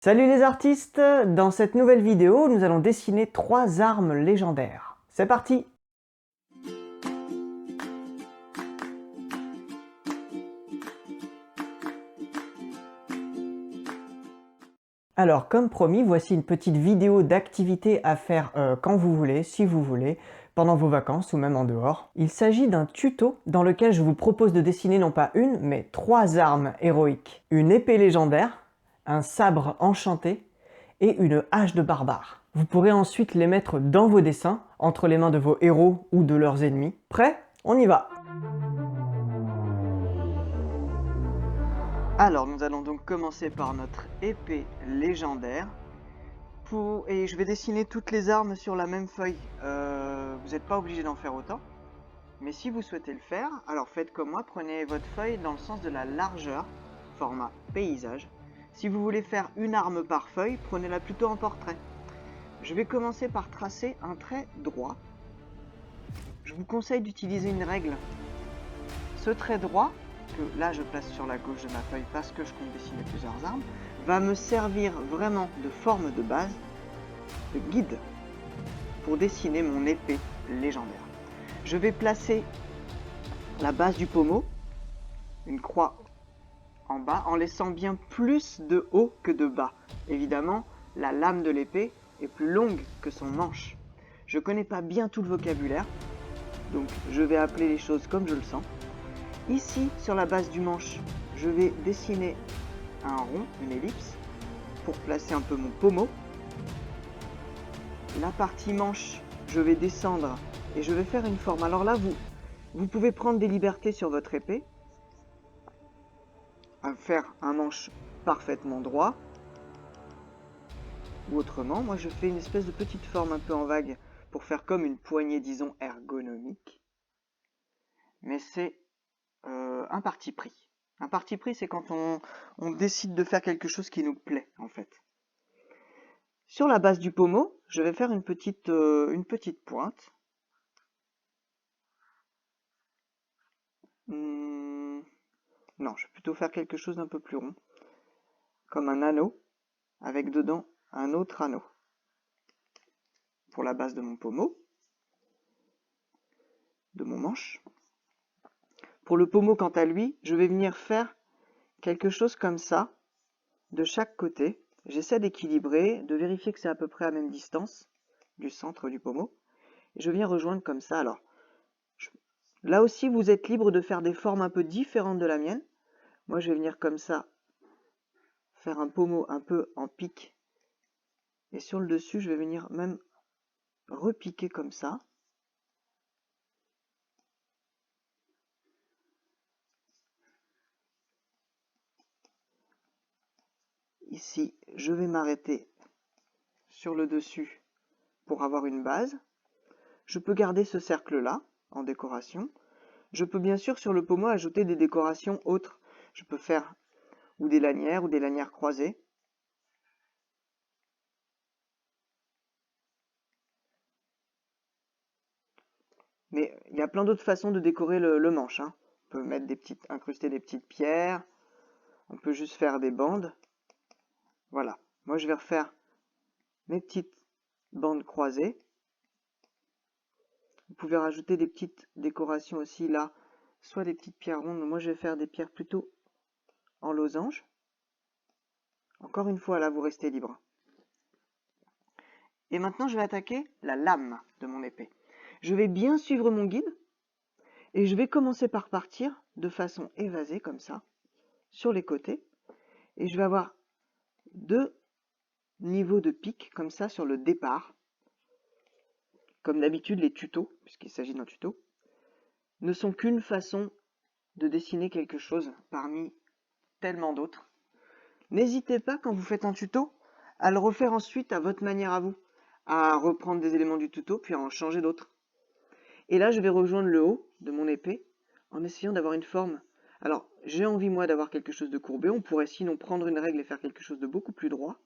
Salut les artistes! Dans cette nouvelle vidéo, nous allons dessiner 3 armes légendaires. C'est parti! Alors, comme promis, voici une petite vidéo d'activité à faire quand vous voulez, si vous voulez, pendant vos vacances ou même en dehors. Il s'agit d'un tuto dans lequel je vous propose de dessiner non pas une, mais 3 armes héroïques. Une épée légendaire, un sabre enchanté et une hache de barbare. Vous pourrez ensuite les mettre dans vos dessins, entre les mains de vos héros ou de leurs ennemis. Prêt? On y va! Alors, nous allons donc commencer par notre épée légendaire. Et je vais dessiner toutes les armes sur la même feuille. Vous n'êtes pas obligé d'en faire autant. Mais si vous souhaitez le faire, alors faites comme moi, prenez votre feuille dans le sens de la largeur, format paysage. Si vous voulez faire une arme par feuille, prenez-la plutôt en portrait. Je vais commencer par tracer un trait droit. Je vous conseille d'utiliser une règle. Ce trait droit, que là je place sur la gauche de ma feuille parce que je compte dessiner plusieurs armes, va me servir vraiment de forme de base, de guide, pour dessiner mon épée légendaire. Je vais placer la base du pommeau, une croix en bas, en laissant bien plus de haut que de bas. Évidemment, la lame de l'épée est plus longue que son manche. Je ne connais pas bien tout le vocabulaire, donc je vais appeler les choses comme je le sens. Ici, sur la base du manche, je vais dessiner un rond, une ellipse, pour placer un peu mon pommeau. La partie manche, je vais descendre et je vais faire une forme. Alors là, vous pouvez prendre des libertés sur votre épée, à faire un manche parfaitement droit, ou autrement. Moi, je fais une espèce de petite forme un peu en vague pour faire comme une poignée, disons, ergonomique. Mais c'est un parti pris. Un parti pris, c'est quand on décide de faire quelque chose qui nous plaît, en fait. Sur la base du pommeau, je vais faire une petite pointe. Non, je vais plutôt faire quelque chose d'un peu plus rond. Comme un anneau, avec dedans un autre anneau. Pour la base de mon pommeau, de mon manche. Pour le pommeau, quant à lui, je vais venir faire quelque chose comme ça, de chaque côté. J'essaie d'équilibrer, de vérifier que c'est à peu près à la même distance du centre du pommeau. Et je viens rejoindre comme ça. Alors, là aussi, vous êtes libre de faire des formes un peu différentes de la mienne. Moi, je vais venir comme ça, faire un pommeau un peu en pique. Et sur le dessus, je vais venir même repiquer comme ça. Ici, je vais m'arrêter sur le dessus pour avoir une base. Je peux garder ce cercle-là en décoration. Je peux bien sûr sur le pommeau ajouter des décorations autres. Je peux faire ou des lanières croisées. Mais il y a plein d'autres façons de décorer le manche. On peut mettre incruster des petites pierres. On peut juste faire des bandes. Voilà. Moi, je vais refaire mes petites bandes croisées. Vous pouvez rajouter des petites décorations aussi là, soit des petites pierres rondes. Moi, je vais faire des pierres plutôt en losange. Encore une fois, là, vous restez libre. Et maintenant, je vais attaquer la lame de mon épée. Je vais bien suivre mon guide et je vais commencer par partir de façon évasée, comme ça, sur les côtés. Et je vais avoir 2 niveaux de pique, comme ça, sur le départ. Comme d'habitude, les tutos, puisqu'il s'agit d'un tuto, ne sont qu'une façon de dessiner quelque chose parmi tellement d'autres. N'hésitez pas, quand vous faites un tuto, à le refaire ensuite à votre manière à vous, à reprendre des éléments du tuto, puis à en changer d'autres. Et là, je vais rejoindre le haut de mon épée, en essayant d'avoir une forme. Alors, j'ai envie, moi, d'avoir quelque chose de courbé. On pourrait sinon prendre une règle et faire quelque chose de beaucoup plus droit.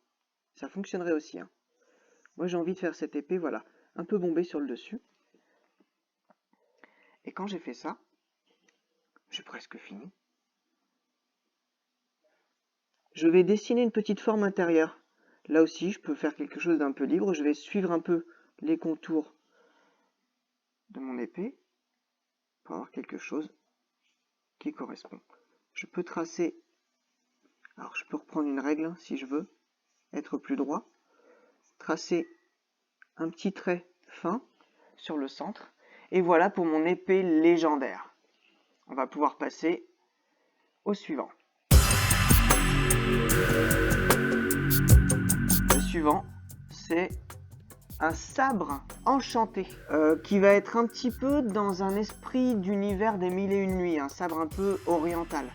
Ça fonctionnerait aussi. Moi, j'ai envie de faire cette épée, voilà, un peu bombée sur le dessus. Et quand j'ai fait ça, j'ai presque fini. Je vais dessiner une petite forme intérieure. Là aussi, je peux faire quelque chose d'un peu libre. Je vais suivre un peu les contours de mon épée pour avoir quelque chose qui correspond. Je peux tracer, alors je peux reprendre une règle si je veux, être plus droit, tracer un petit trait fin sur le centre, et voilà pour mon épée légendaire. On va pouvoir passer au suivant. Le suivant, c'est un sabre enchanté, qui va être un petit peu dans un esprit d'univers des Mille et Une Nuits, un sabre un peu oriental,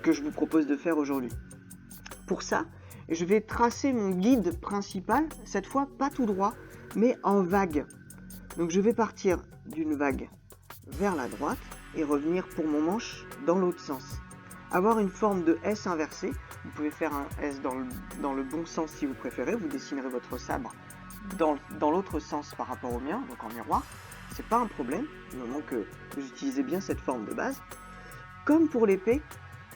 que je vous propose de faire aujourd'hui. Pour ça, je vais tracer mon guide principal, cette fois pas tout droit, mais en vague. Donc je vais partir d'une vague vers la droite et revenir pour mon manche dans l'autre sens. Avoir une forme de S inversée, vous pouvez faire un S dans le bon sens si vous préférez, vous dessinerez votre sabre dans l'autre sens par rapport au mien, donc en miroir, c'est pas un problème, du moment que vous utilisez bien cette forme de base. Comme pour l'épée,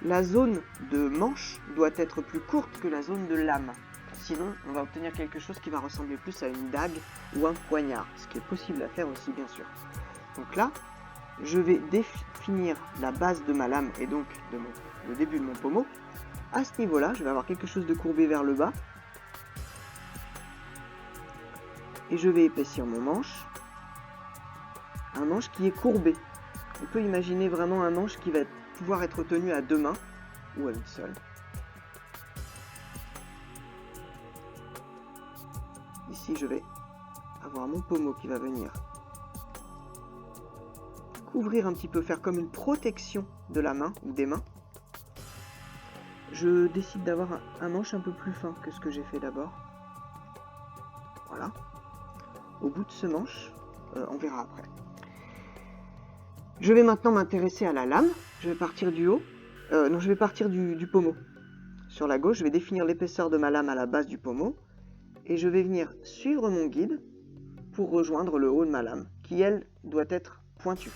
la zone de manche doit être plus courte que la zone de lame. Sinon, on va obtenir quelque chose qui va ressembler plus à une dague ou un poignard, ce qui est possible à faire aussi, bien sûr. Donc là, je vais définir la base de ma lame et donc le début de mon pommeau. À ce niveau-là, je vais avoir quelque chose de courbé vers le bas. Et je vais épaissir mon manche. Un manche qui est courbé. On peut imaginer vraiment un manche qui va pouvoir être tenu à deux mains ou à une seule. Ici, je vais avoir mon pommeau qui va venir couvrir un petit peu, faire comme une protection de la main ou des mains. Je décide d'avoir un manche un peu plus fin que ce que j'ai fait d'abord. Voilà. Au bout de ce manche, on verra après. Je vais maintenant m'intéresser à la lame. Je vais partir du haut. Non, je vais partir du pommeau. Sur la gauche, je vais définir l'épaisseur de ma lame à la base du pommeau. Et je vais venir suivre mon guide pour rejoindre le haut de ma lame, qui elle doit être pointue.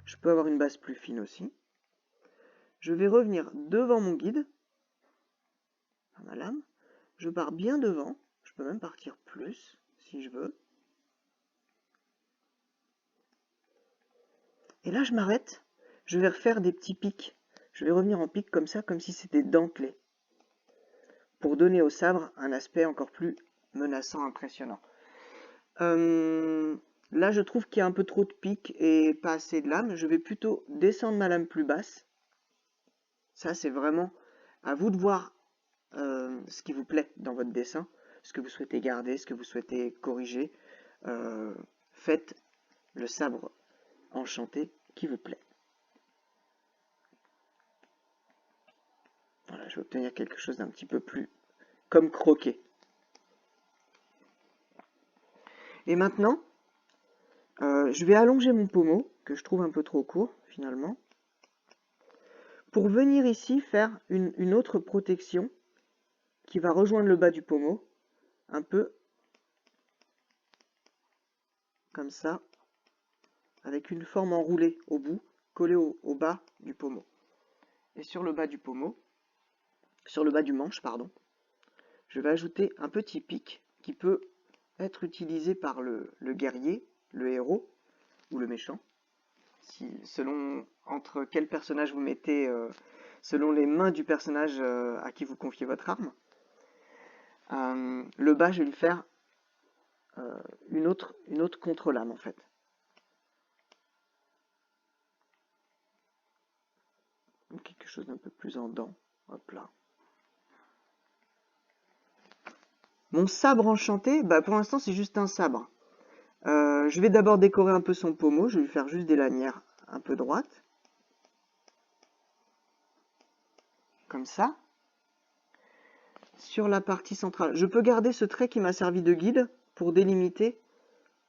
Je peux avoir une base plus fine aussi. Je vais revenir devant mon guide, à ma lame. Je pars bien devant. Je peux même partir plus, si je veux. Et là, je m'arrête. Je vais refaire des petits pics. Je vais revenir en pic comme ça, comme si c'était dentelé. Pour donner au sabre un aspect encore plus menaçant, impressionnant. Là, je trouve qu'il y a un peu trop de pics et pas assez de lame. Je vais plutôt descendre ma lame plus basse. Ça, c'est vraiment à vous de voir ce qui vous plaît dans votre dessin, ce que vous souhaitez garder, ce que vous souhaitez corriger. Faites le sabre enchanté qui vous plaît. Voilà, je vais obtenir quelque chose d'un petit peu plus comme croquet. Et maintenant, je vais allonger mon pommeau, que je trouve un peu trop court finalement, pour venir ici faire une autre protection qui va rejoindre le bas du pommeau, un peu comme ça, avec une forme enroulée au bout, collée au bas du pommeau. Et sur le bas du pommeau, sur le bas du manche, pardon, je vais ajouter un petit pic qui peut être utilisé par le guerrier, le héros ou le méchant, selon entre quel personnage vous mettez, selon les mains du personnage à qui vous confiez votre arme. Le bas, je vais lui faire une autre contre-lame en fait. Donc quelque chose d'un peu plus en dents. Hop là. Mon sabre enchanté, bah pour l'instant c'est juste un sabre. Je vais d'abord décorer un peu son pommeau, je vais lui faire juste des lanières un peu droites. Comme ça. Sur la partie centrale, je peux garder ce trait qui m'a servi de guide pour délimiter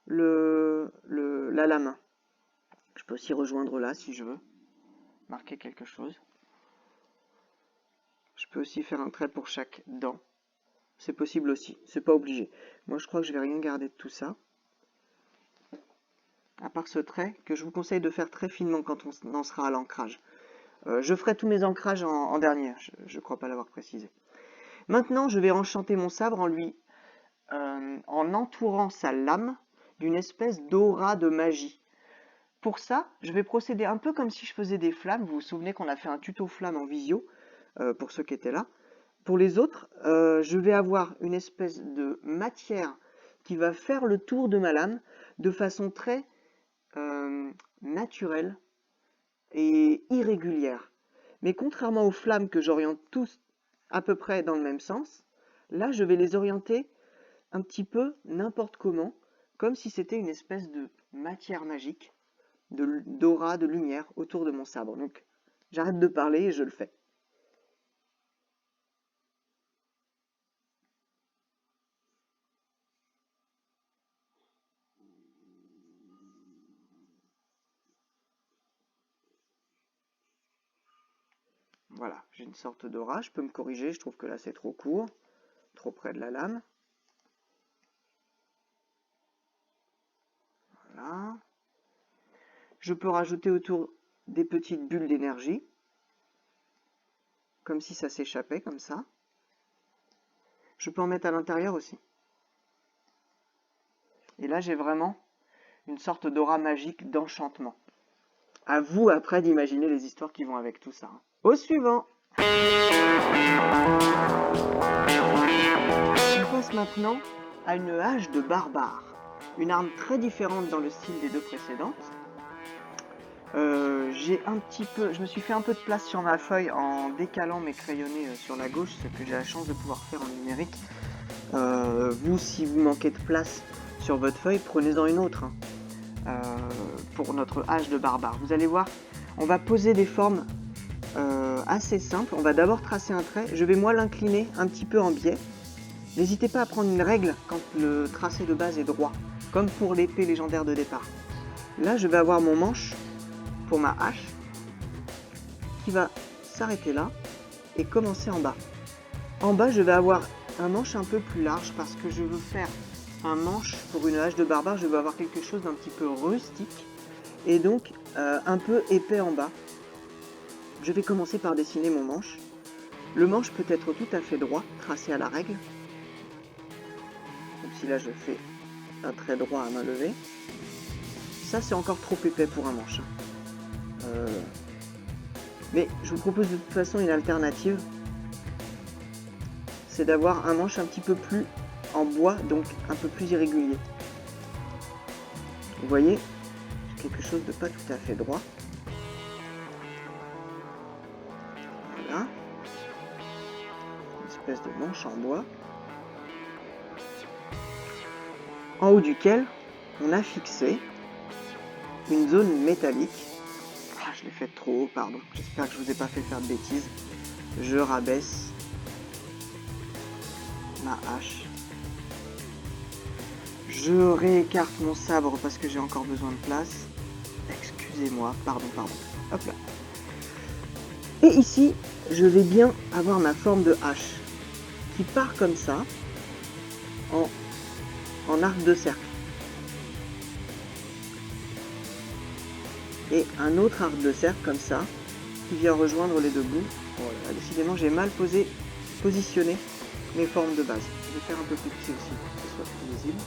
la lame. Je peux aussi rejoindre là si je veux, marquer quelque chose. Je peux aussi faire un trait pour chaque dent. C'est possible aussi, c'est pas obligé. Moi je crois que je vais rien garder de tout ça. À part ce trait que je vous conseille de faire très finement quand on en sera à l'ancrage. Je ferai tous mes ancrages en dernier, je crois pas l'avoir précisé. Maintenant, je vais enchanter mon sabre en entourant sa lame d'une espèce d'aura de magie. Pour ça, je vais procéder un peu comme si je faisais des flammes. Vous vous souvenez qu'on a fait un tuto flamme en visio, pour ceux qui étaient là. Pour les autres, je vais avoir une espèce de matière qui va faire le tour de ma lame de façon très naturelle et irrégulière. Mais contrairement aux flammes que j'oriente tous à peu près dans le même sens, là je vais les orienter un petit peu n'importe comment, comme si c'était une espèce de matière magique, d'aura, de lumière autour de mon sabre. Donc j'arrête de parler et je le fais. Voilà, j'ai une sorte d'aura, je peux me corriger, je trouve que là c'est trop court, trop près de la lame. Voilà. Je peux rajouter autour des petites bulles d'énergie, comme si ça s'échappait, comme ça. Je peux en mettre à l'intérieur aussi. Et là j'ai vraiment une sorte d'aura magique d'enchantement. À vous après d'imaginer les histoires qui vont avec tout ça. Au suivant! On passe maintenant à une hache de barbare. Une arme très différente dans le style des deux précédentes. Je me suis fait un peu de place sur ma feuille en décalant mes crayonnés sur la gauche, ce que j'ai la chance de pouvoir faire en numérique. Vous, si vous manquez de place sur votre feuille, prenez-en une autre. Pour notre hache de barbare. Vous allez voir, on va poser des formes assez simples. On va d'abord tracer un trait. Je vais moi l'incliner un petit peu en biais. N'hésitez pas à prendre une règle quand le tracé de base est droit, comme pour l'épée légendaire de départ. Là, je vais avoir mon manche pour ma hache qui va s'arrêter là et commencer en bas. En bas, je vais avoir un manche un peu plus large parce que je veux faire un manche pour une hache de barbare. Je veux avoir quelque chose d'un petit peu rustique et donc un peu épais en bas. Je vais commencer par dessiner mon manche. Le manche peut être tout à fait droit, tracé à la règle. Comme si là je fais un trait droit à main levée. Ça c'est encore trop épais pour un manche. Mais je vous propose de toute façon une alternative. C'est d'avoir un manche un petit peu plus en bois, donc un peu plus irrégulier. Vous voyez, j'ai quelque chose de pas tout à fait droit. Voilà. Une espèce de manche en bois. En haut duquel on a fixé une zone métallique. Ah, je l'ai fait trop haut, pardon. J'espère que je vous ai pas fait faire de bêtises. Je rabaisse ma hache. Je réécarte mon sabre parce que j'ai encore besoin de place. Excusez-moi, pardon. Hop là. Et ici, je vais bien avoir ma forme de hache qui part comme ça en arc de cercle. Et un autre arc de cercle comme ça qui vient rejoindre les deux bouts. Voilà, décidément, j'ai mal positionné mes formes de base. Je vais faire un peu plus petit aussi pour que ce soit plus visible.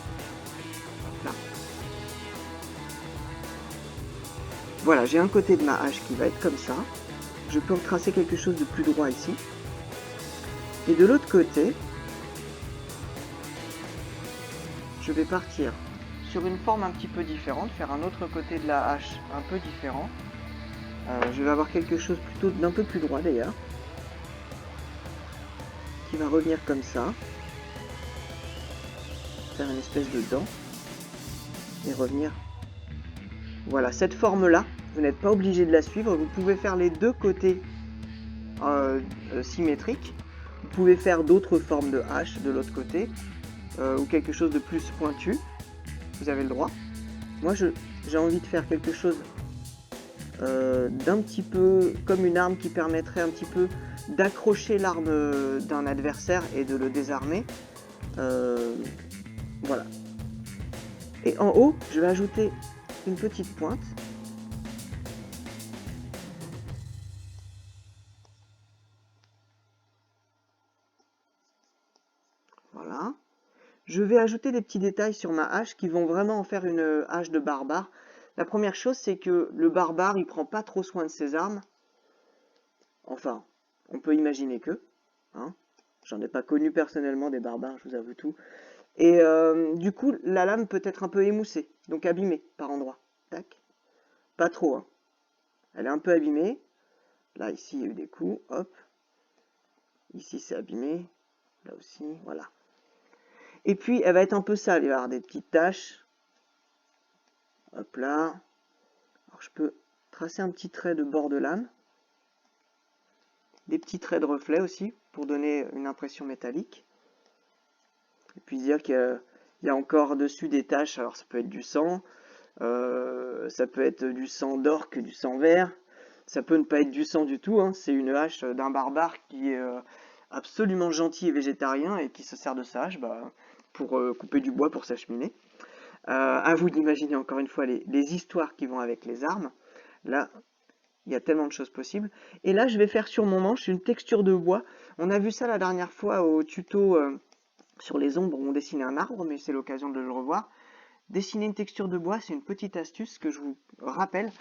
Là. Voilà, j'ai un côté de ma hache qui va être comme ça. Je peux retracer quelque chose de plus droit ici. Et de l'autre côté, je vais partir sur une forme un petit peu différente, faire un autre côté de la hache un peu différent. Je vais avoir quelque chose plutôt d'un peu plus droit d'ailleurs, qui va revenir comme ça, faire une espèce de dent, et revenir. Voilà, cette forme-là, vous n'êtes pas obligé de la suivre, vous pouvez faire les deux côtés symétriques, vous pouvez faire d'autres formes de hache de l'autre côté, ou quelque chose de plus pointu, vous avez le droit. Moi j'ai envie de faire quelque chose d'un petit peu comme une arme qui permettrait un petit peu d'accrocher l'arme d'un adversaire et de le désarmer. Voilà. Et en haut, je vais ajouter une petite pointe. Je vais ajouter des petits détails sur ma hache qui vont vraiment en faire une hache de barbare. La première chose, c'est que le barbare, il prend pas trop soin de ses armes. Enfin, on peut imaginer que. Hein. J'en ai pas connu personnellement des barbares, je vous avoue tout. Et du coup, la lame peut être un peu émoussée, donc abîmée par endroits. Tac. Pas trop, hein. Elle est un peu abîmée. Là, ici, il y a eu des coups. Hop. Ici, c'est abîmé. Là aussi, voilà. Et puis, elle va être un peu sale. Il va y avoir des petites taches. Hop là. Alors, je peux tracer un petit trait de bord de lame. Des petits traits de reflet aussi, pour donner une impression métallique. Et puis dire qu'il y a encore dessus des taches. Alors, ça peut être du sang. Ça peut être du sang d'orque, du sang vert. Ça peut ne pas être du sang du tout. Hein. C'est une hache d'un barbare qui est absolument gentil et végétarien et qui se sert de sa hache pour couper du bois pour sa cheminée. À vous d'imaginer encore une fois les histoires qui vont avec les armes. Là, il y a tellement de choses possibles. Et là, je vais faire sur mon manche une texture de bois. On a vu ça la dernière fois au tuto sur les ombres où on dessinait un arbre, mais c'est l'occasion de le revoir. Dessiner une texture de bois, c'est une petite astuce que je vous rappelle,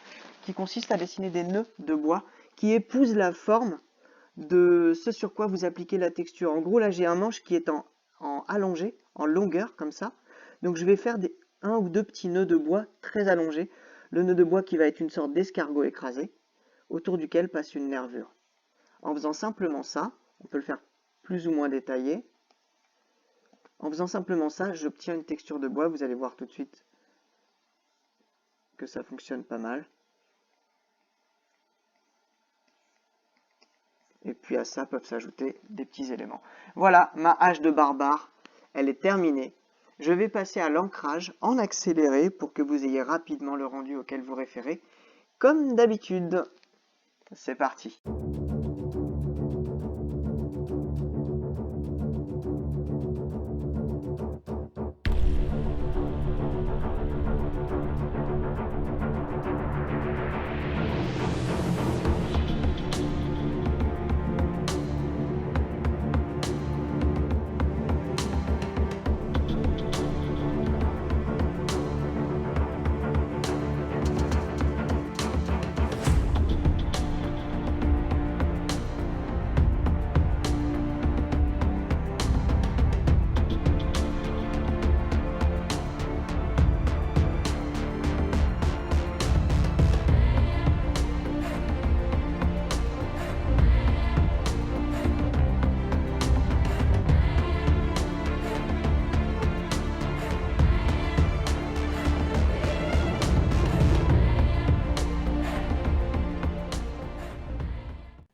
qui consiste à dessiner des nœuds de bois qui épousent la forme de ce sur quoi vous appliquez la texture. En gros, là, j'ai un manche qui est en allongé, en longueur, comme ça. Donc, je vais faire un ou deux petits nœuds de bois très allongés. Le nœud de bois qui va être une sorte d'escargot écrasé, autour duquel passe une nervure. En faisant simplement ça, on peut le faire plus ou moins détaillé. En faisant simplement ça, j'obtiens une texture de bois. Vous allez voir tout de suite que ça fonctionne pas mal. Et puis à ça peuvent s'ajouter des petits éléments. Voilà, ma hache de barbare, elle est terminée. Je vais passer à l'ancrage en accéléré pour que vous ayez rapidement le rendu auquel vous référez, comme d'habitude. C'est parti.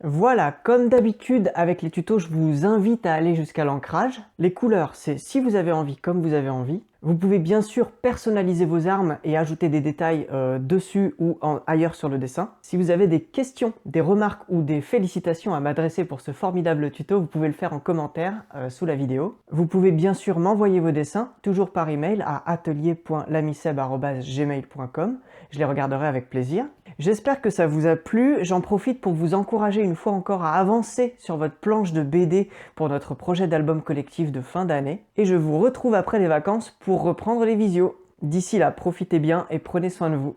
Voilà, comme d'habitude avec les tutos, je vous invite à aller jusqu'à l'ancrage. Les couleurs, c'est si vous avez envie, comme vous avez envie. Vous pouvez bien sûr personnaliser vos armes et ajouter des détails dessus ou ailleurs sur le dessin. Si vous avez des questions, des remarques ou des félicitations à m'adresser pour ce formidable tuto, vous pouvez le faire en commentaire sous la vidéo. Vous pouvez bien sûr m'envoyer vos dessins, toujours par email à atelier.lamiceb@gmail.com. Je les regarderai avec plaisir. J'espère que ça vous a plu. J'en profite pour vous encourager une fois encore à avancer sur votre planche de BD pour notre projet d'album collectif de fin d'année. Et je vous retrouve après les vacances pour reprendre les visios. D'ici là, profitez bien et prenez soin de vous.